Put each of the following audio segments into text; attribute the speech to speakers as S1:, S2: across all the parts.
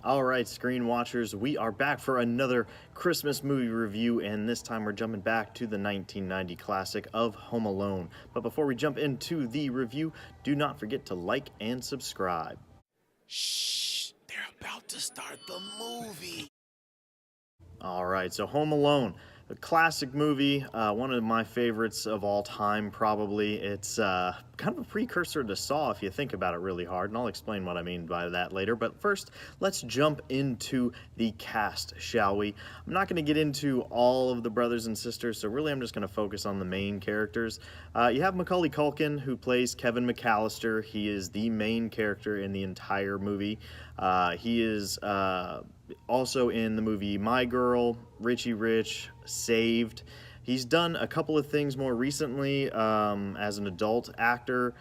S1: All right, screen watchers, we are back for another Christmas movie review, and this time we're jumping back to the 1990 classic of Home Alone. But before we jump into the review, do not forget to like and subscribe.
S2: Shh, they're about to start the movie.
S1: All right, so Home Alone, a classic movie, one of my favorites of all time, probably. It's kind of a precursor to Saw if you think about it really hard, and I'll explain what I mean by that later. But first, let's jump into the cast, shall we? I'm not going to get into all of the brothers and sisters, so really I'm just going to focus on the main characters. You have Macaulay Culkin, who plays Kevin McAllister. He is the main character in the entire movie. He is also in the movie My Girl, Richie Rich, Saved. He's done a couple of things more recently as an adult actor.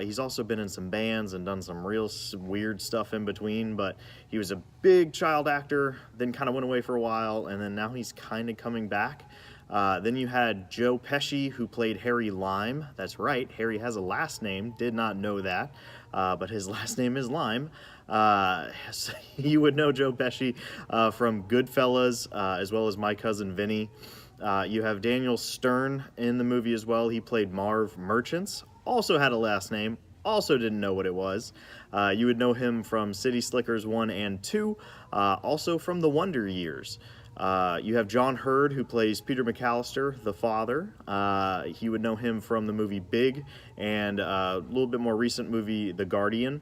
S1: He's also been in some bands and done some real weird stuff in between, but he was a big child actor, then kind of went away for a while, and then now he's kind of coming back. Then you had Joe Pesci, who played Harry Lime. That's right, Harry has a last name, did not know that, but his last name is Lime. So you would know Joe Pesci from Goodfellas, as well as My Cousin Vinny. You have Daniel Stern in the movie as well. He played Marv Merchants, also had a last name, also didn't know what it was. You would know him from City Slickers 1 and 2, also from The Wonder Years. You have John Hurd, who plays Peter McAllister, the father. You would know him from the movie Big and a little bit more recent movie, The Guardian.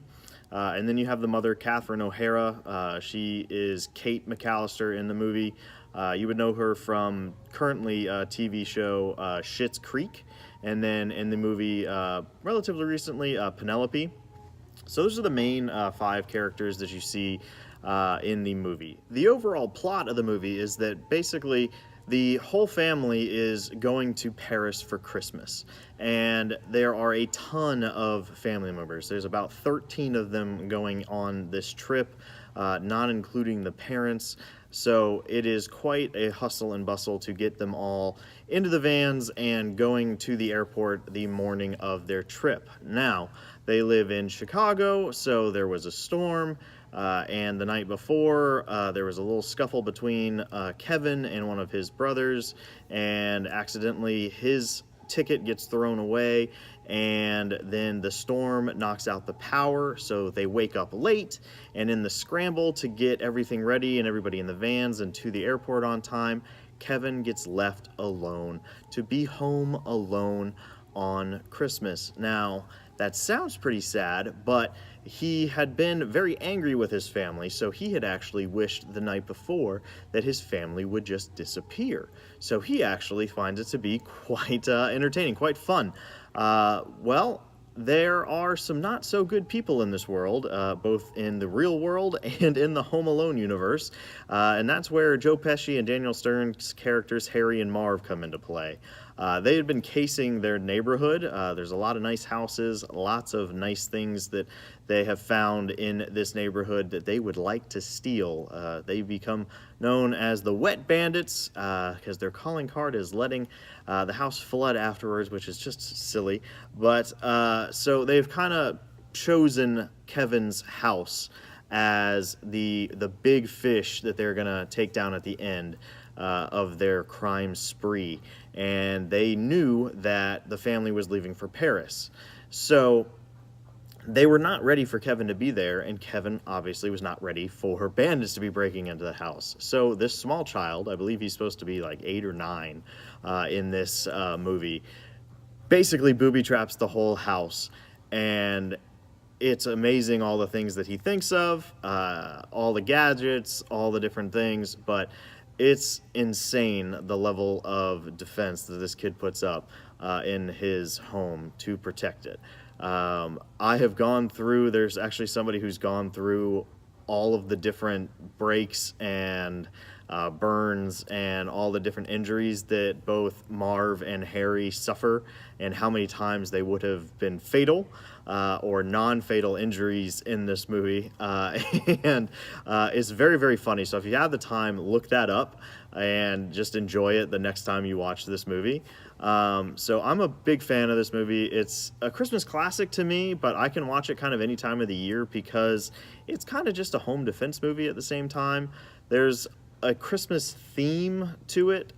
S1: And then you have the mother, Catherine O'Hara. She is Kate McAllister in the movie. You would know her from currently a TV show Schitt's Creek, and then in the movie relatively recently, Penelope. So those are the main 5 characters that you see in the movie. The overall plot of the movie is that basically the whole family is going to Paris for Christmas, and there are a ton of family members. There's about 13 of them going on this trip, not including the parents. So it is quite a hustle and bustle to get them all into the vans and going to the airport the morning of their trip. Now, they live in Chicago, so there was a storm. And the night before, there was a little scuffle between Kevin and one of his brothers, and accidentally his ticket gets thrown away, and then the storm knocks out the power, so they wake up late, and in the scramble to get everything ready and everybody in the vans and to the airport on time, Kevin gets left alone to be home alone on Christmas. Now, that sounds pretty sad, but he had been very angry with his family, so he had actually wished the night before that his family would just disappear. So he actually finds it to be quite entertaining, quite fun. Well, there are some not so good people in this world, both in the real world and in the Home Alone universe, and that's where Joe Pesci and Daniel Stern's characters Harry and Marv come into play. They had been casing their neighborhood. There's a lot of nice houses, lots of nice things that they have found in this neighborhood that they would like to steal. They become known as the Wet Bandits because their calling card is letting the house flood afterwards, which is just silly. But so they've kind of chosen Kevin's house as the big fish that they're gonna take down at the end of their crime spree, and they knew that the family was leaving for Paris. So they were not ready for Kevin to be there, and Kevin obviously was not ready for bandits to be breaking into the house. So this small child, I believe he's supposed to be like 8 or 9 in this movie, basically booby traps the whole house, and it's amazing all the things that he thinks of, all the gadgets, all the different things, but it's insane the level of defense that this kid puts up in his home to protect it. I have gone through, there's actually somebody who's gone through all of the different breaks and burns and all the different injuries that both Marv and Harry suffer, and how many times they would have been fatal or non-fatal injuries in this movie. And it's very, very funny. So if you have the time, look that up and just enjoy it the next time you watch this movie. So I'm a big fan of this movie. It's a Christmas classic to me, but I can watch it kind of any time of the year because it's kind of just a home defense movie at the same time. There's a Christmas theme to it.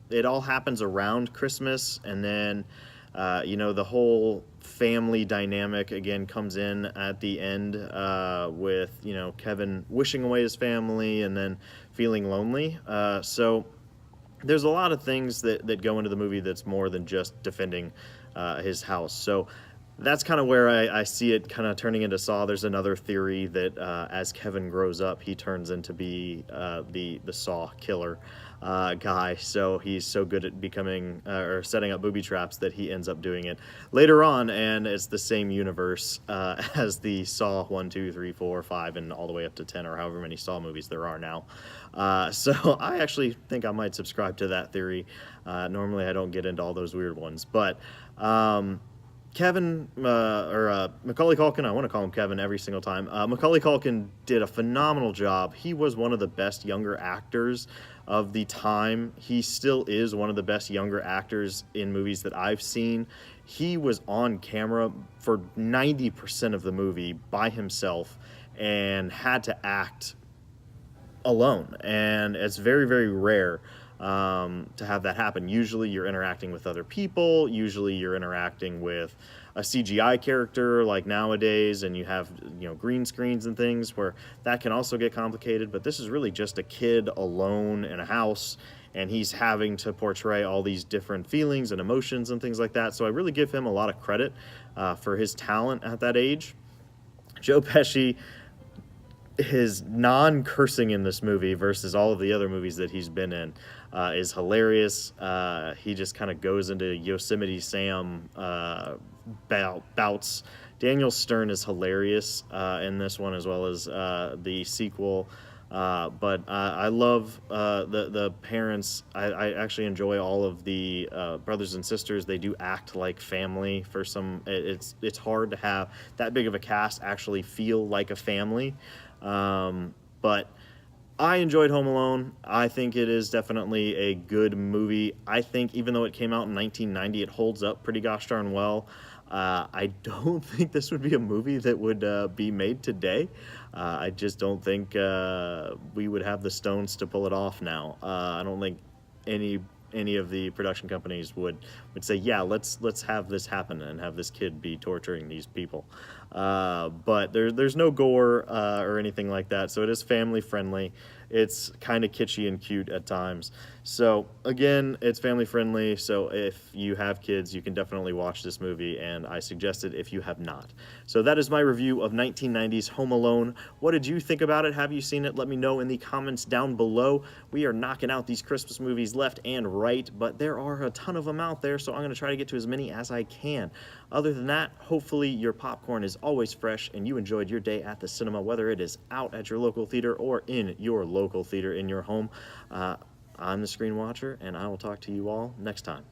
S1: It all happens around Christmas, and then the whole family dynamic again comes in at the end with Kevin wishing away his family and then feeling lonely. So there's a lot of things that go into the movie that's more than just defending his house. So that's kind of where I see it kind of turning into Saw. There's another theory that as Kevin grows up, he turns into be the Saw killer guy. So he's so good at becoming or setting up booby traps that he ends up doing it later on, and it's the same universe as the Saw 1, 2, 3, 4, 5, and all the way up to 10 or however many Saw movies there are now. So I actually think I might subscribe to that theory. Normally I don't get into all those weird ones, but Kevin, or Macaulay Culkin, I want to call him Kevin every single time. Macaulay Culkin did a phenomenal job. He was one of the best younger actors of the time. He still is one of the best younger actors in movies that I've seen. He was on camera for 90% of the movie by himself and had to act alone, and it's very, very rare to have that happen. Usually you're interacting with other people, usually you're interacting with a CGI character like nowadays, and you have green screens and things where that can also get complicated, but this is really just a kid alone in a house, and he's having to portray all these different feelings and emotions and things like that. So I really give him a lot of credit for his talent at that age. Joe Pesci, his non-cursing in this movie versus all of the other movies that he's been in is hilarious. He just kind of goes into Yosemite Sam bouts. Daniel Stern is hilarious in this one, as well as the sequel. But I love the parents. I actually enjoy all of the brothers and sisters. They do act like family for some. It's hard to have that big of a cast actually feel like a family. But I enjoyed Home Alone. I think it is definitely a good movie. I think even though it came out in 1990, it holds up pretty gosh darn well. I don't think this would be a movie that would be made today. I just don't think we would have the stones to pull it off now. I don't think any of the production companies would say, yeah, let's have this happen and have this kid be torturing these people. But there's no gore or anything like that, so it is family friendly. It's kind of kitschy and cute at times. So again, it's family friendly, so if you have kids, you can definitely watch this movie, and I suggest it if you have not. So that is my review of 1990's Home Alone. What did you think about it? Have you seen it? Let me know in the comments down below. We are knocking out these Christmas movies left and right, but there are a ton of them out there, so I'm going to try to get to as many as I can. Other than that, hopefully your popcorn is always fresh and you enjoyed your day at the cinema, whether it is out at your local theater or in your local theater in your home. I'm the Screen Watcher, and I will talk to you all next time.